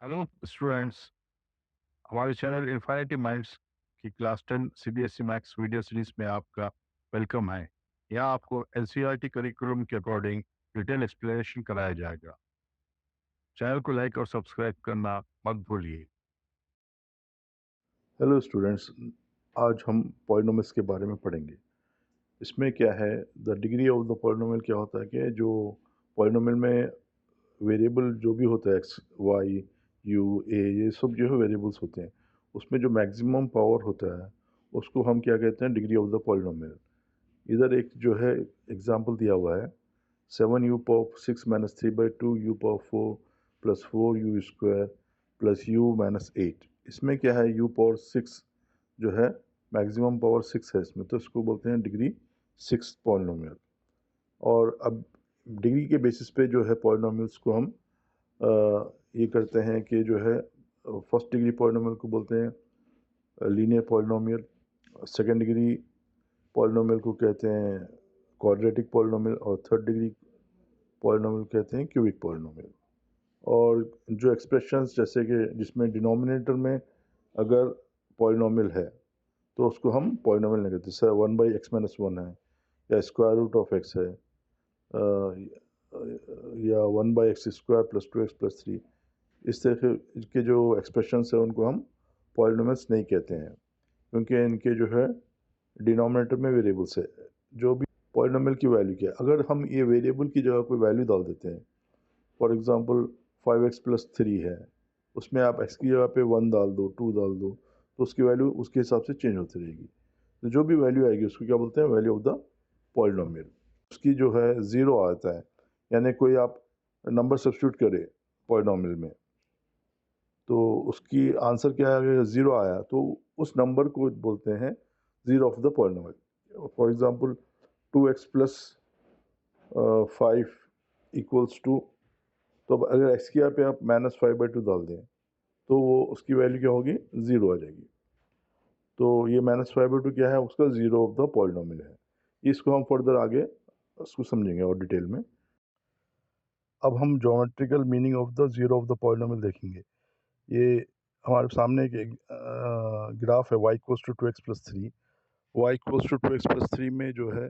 Hello students. हमारे channel infinity minds की class 10 CBSE maths video series में आपका वेलकम है। यहाँ आपको एनसीईआरटी करिकुलम के अकॉर्डिंग डिटेल एक्सप्लेनेशन कराया जाएगा। चैनल को लाइक और सब्सक्राइब करना मत भूलिए। हेलो स्टूडेंट्स, आज हम पॉलिनोमियल्स के बारे में पढ़ेंगे। इसमें क्या है, the degree of the polynomial क्या होता है कि जो पॉलिनोमियल में वेरिएबल जो भी होता है एक्स वाई यू ए, ये सब जो है वेरिएबल्स होते हैं, उसमें जो मैक्सिमम पावर होता है उसको हम क्या कहते हैं, डिग्री ऑफ द पॉलिनोमियल। इधर एक जो है एग्जांपल दिया हुआ है, 7u⁴ you power 4 plus 4u² plus u−8। इसमें क्या है, u⁴ जो है मैक्सिमम पावर 6 है इसमें, तो इसको बोलते हैं डिग्री 6 पॉलिनोमियल। और अब डिग्री के बेसिस पे जो है पॉलिनोमियल्स को हम ये करते हैं कि जो है फर्स्ट डिग्री पॉलिनोमियल को बोलते हैं linear polynomial, second degree polynomial को कहते हैं क्वाड्रेटिक पॉलिनोमियल, और थर्ड डिग्री पॉलिनोमियल कहते हैं क्यूबिक पॉलिनोमियल। और जो एक्सप्रेशंस जैसे कि जिसमें डिनोमिनेटर में अगर पॉलिनोमियल है तो उसको हम पॉलिनोमियल नहीं कहते। जैसे 1/x−1 है, या स्क्वायर रूट ऑफ एक्स है, या 1/x² प्लस 2x प्लस 3, इस तरह के जो एक्सप्रेशंस है उनको हम पॉलिनोमियल्स नहीं कहते हैं, क्योंकि इनके जो है डिनोमिनेटर में वेरिएबल्स है। जो भी पॉलिनोमियल की वैल्यू क्या है, अगर हम ये वेरिएबल की जगह कोई वैल्यू डाल देते हैं, फॉर एग्जांपल 5x प्लस 3 है, उसमें आप x की जगह पे 1 डाल दो, 2 डाल दो, तो उसकी वैल्यू उसके हिसाब से चेंज होती रहेगी। तो जो भी वैल्यू आएगी उसको क्या बोलते हैं, वैल्यू ऑफ द पॉलिनोमियल। उसकी जो है ज़ीरो आता है, यानी कोई आप नंबर सब्स्टिट्यूट करें पॉलिनोमियल में, तो उसकी आंसर क्या आएगा, ज़ीरो आया, तो उस नंबर को बोलते हैं zero of the polynomial. For example 2x plus 5 equals to, तो अब अगर x की जगह पे आप -5/2 डाल दें तो वो उसकी वैल्यू क्या होगी, ज़ीरो आ जाएगी। तो ये -5/2 क्या है, उसका ज़ीरो ऑफ द पॉलिनोमियल है। इसको हम फर्दर आगे उसको समझेंगे और डिटेल में। अब हम geometrical meaning of the zero of the polynomial देखेंगे। ये हमारे सामने एक ग्राफ है y = 2x + 3। y = 2x + 3 में जो है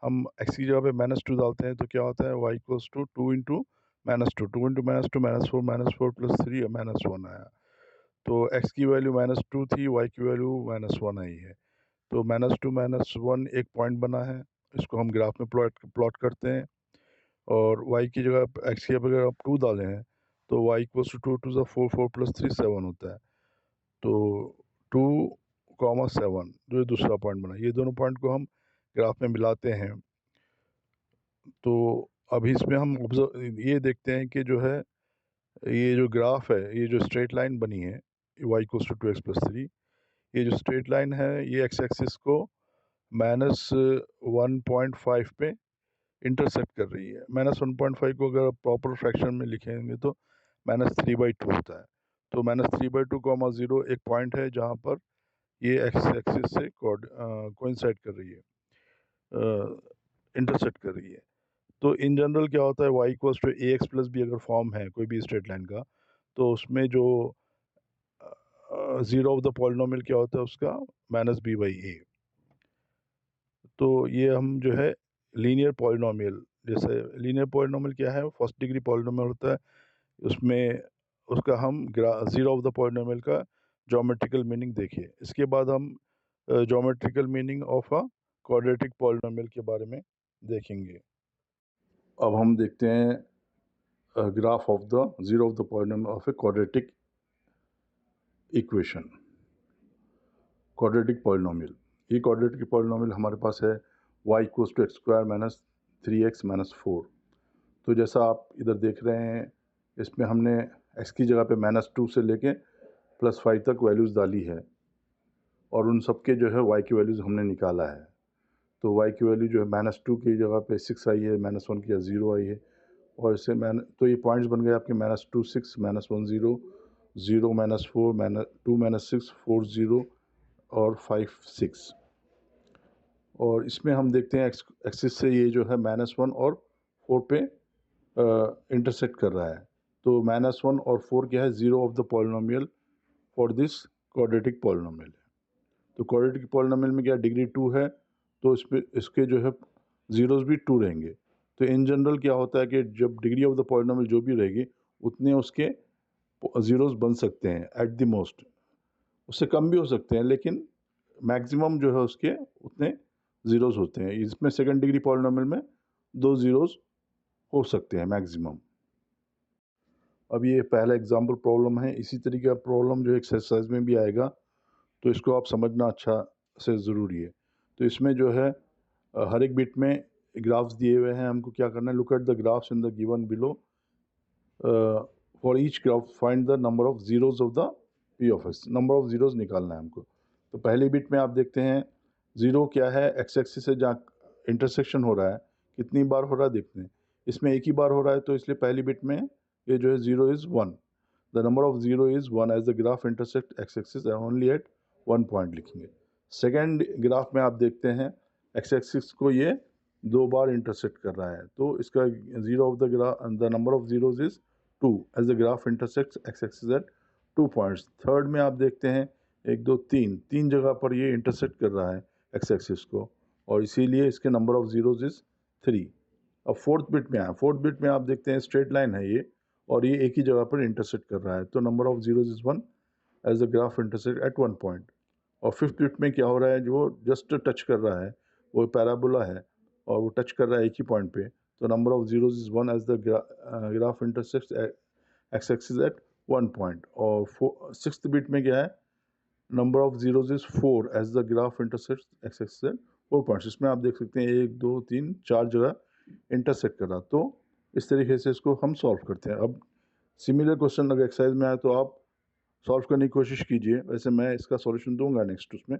हम x की जगह पे -2 डालते हैं तो क्या होता है, y = 2 इंटू -2, 2 इंटू -2 -4 प्लस 3 -1 आया। तो x की वैल्यू -2 थी, y की वैल्यू -1 आई है। तो -2 -1 एक पॉइंट बना है, इसको हम ग्राफ में प्लॉट करते हैं। और y की जगह x की जगह अगर आप 2 डालें हैं तो y = 2 2 4 4 प्लस 3 7 होता है। तो 2, 7 जो ये दूसरा पॉइंट बना, ये दोनों पॉइंट को हम ग्राफ में मिलाते हैं। तो अभी इसमें हम ऑब्जर्व ये देखते हैं कि जो है ये जो ग्राफ है, ये जो स्ट्रेट लाइन बनी है y = 2x + 3, ये जो स्ट्रेट लाइन है ये x एक्सिस को -1.5 पे इंटरसेक्ट कर रही है। -1.5 को अगर प्रॉपर फ्रैक्शन में लिखेंगे तो -3/2 होता है। तो -3/2, 0 एक पॉइंट है जहाँ पर ये एक्स एक्सिस से कोइंसाइड कर रही है, इंटरसेक्ट कर रही है। तो इन जनरल क्या होता है, y = ax + b अगर फॉर्म है कोई भी स्ट्रेट लाइन का, तो उसमें जो ज़ीरो ऑफ द पॉलिनोमियल क्या होता है उसका, -b/a। तो ये हम जो है लीनियर पॉलिनोमियल, जैसे लीनियर पॉलिनोमियल क्या है, फर्स्ट डिग्री पॉलिनोमियल होता है, उसमें उसका हम ज़ीरो ऑफ द पॉलिनोमियल का ज्योमेट्रिकल मीनिंग देखिए। इसके बाद हम geometrical meaning of a quadratic polynomial के बारे में देखेंगे। अब हम देखते हैं graph of the zero of the polynomial of a quadratic equation, quadratic polynomial. ये क्वाड्रेटिक पॉलिनोमियल हमारे पास है y = x² - 3x - 4। तो जैसा आप इधर देख रहे हैं, इसमें हमने x की जगह पे -2 से लेके +5 तक वैल्यूज़ डाली है, और उन सब के जो है y की वैल्यूज़ हमने निकाला है। तो y की वैल्यू जो है -2 की जगह पे 6 आई है, -1 की 0 आई है, और इससे तो ये पॉइंट्स बन गए आपके -2 6 -1 0 0 -4 2 -6 4 0 और 5 6। और इसमें हम देखते हैं एक्सिस से ये जो है -1 और 4 पे इंटरसेक्ट कर रहा है। तो -1 और 4 क्या है, zero of the polynomial for this quadratic polynomial है। तो क्वाड्रेटिक पॉलिनोमियल में क्या डिग्री 2 है, तो इस पे इसके जो है ज़ीरोज़ भी 2 रहेंगे। तो इन जनरल क्या होता है कि जब डिग्री ऑफ द पॉलिनोमियल जो भी रहेगी उतने उसके ज़ीरोज़ बन सकते हैं एट द मोस्ट, उससे कम भी हो सकते हैं, लेकिन मैक्सिमम जो है उसके उतने ज़ीरोज़ होते हैं। इसमें सेकंड डिग्री पॉलिनोमियल में 2 ज़ीरोज़ हो सकते हैं मैक्सिमम। अब ये पहला एग्जांपल प्रॉब्लम है। इसी तरीके का प्रॉब्लम जो एक्सरसाइज में भी आएगा, तो इसको आप समझना अच्छा से ज़रूरी है। तो इसमें जो है हर एक बिट में ग्राफ्स दिए हुए हैं, हमको क्या करना है, look at the graphs in the given below, for each graph find the number of zeros of the P of S, number of zeros निकालना है हमको। तो पहली बिट में आप देखते हैं ज़ीरो क्या है, एक्स एक्सिस से जहाँ इंटरसेक्शन हो रहा है कितनी बार हो रहा है देखते हैं। इसमें एक ही बार हो रहा है, तो इसलिए पहली बिट में ये जो है zero is 1, the number of zero is 1 as the graph intersect x axis only at 1 point लिखेंगे। सेकेंड ग्राफ में आप देखते हैं एक्स एक्सिस को ये 2 बार इंटरसेक्ट कर रहा है, तो इसका zero of the number of zeros is 2 as the graph intersects x axis at 2 points. Third में आप देखते हैं 1 2 3 तीन जगह पर ये इंटरसेक्ट कर रहा है एक्स एक्सिस को, और इसीलिए इसके नंबर ऑफ ज़ीरोज़ इज़ 3। अब फोर्थ बिट में आया, फोर्थ बिट में आप देखते हैं स्ट्रेट लाइन है ये, और ये एक ही जगह पर इंटरसेक्ट कर रहा है, तो number of zeros is 1 as the graph intersect at 1 point. और फिफ्थ बिट में क्या हो रहा है, जो जस्ट टच कर रहा है, वो पैराबोला है और वो टच कर रहा है एक ही पॉइंट पे, तो number of zeros is 1 as the graph intersects x axis at 1 point. और सिक्स्थ बिट में क्या है, number of zeros is 4 as the graph intersects x axis at 4 points. इसमें आप देख सकते हैं 1 2 3 4 जगह इंटरसेक्ट कर रहा। तो इस तरीके से इसको हम सॉल्व करते हैं। अब सिमिलर क्वेश्चन अगर एक्सरसाइज में आए तो आप सॉल्व करने की कोशिश कीजिए, वैसे मैं इसका सॉल्यूशन दूंगा नेक्स्ट उसमें।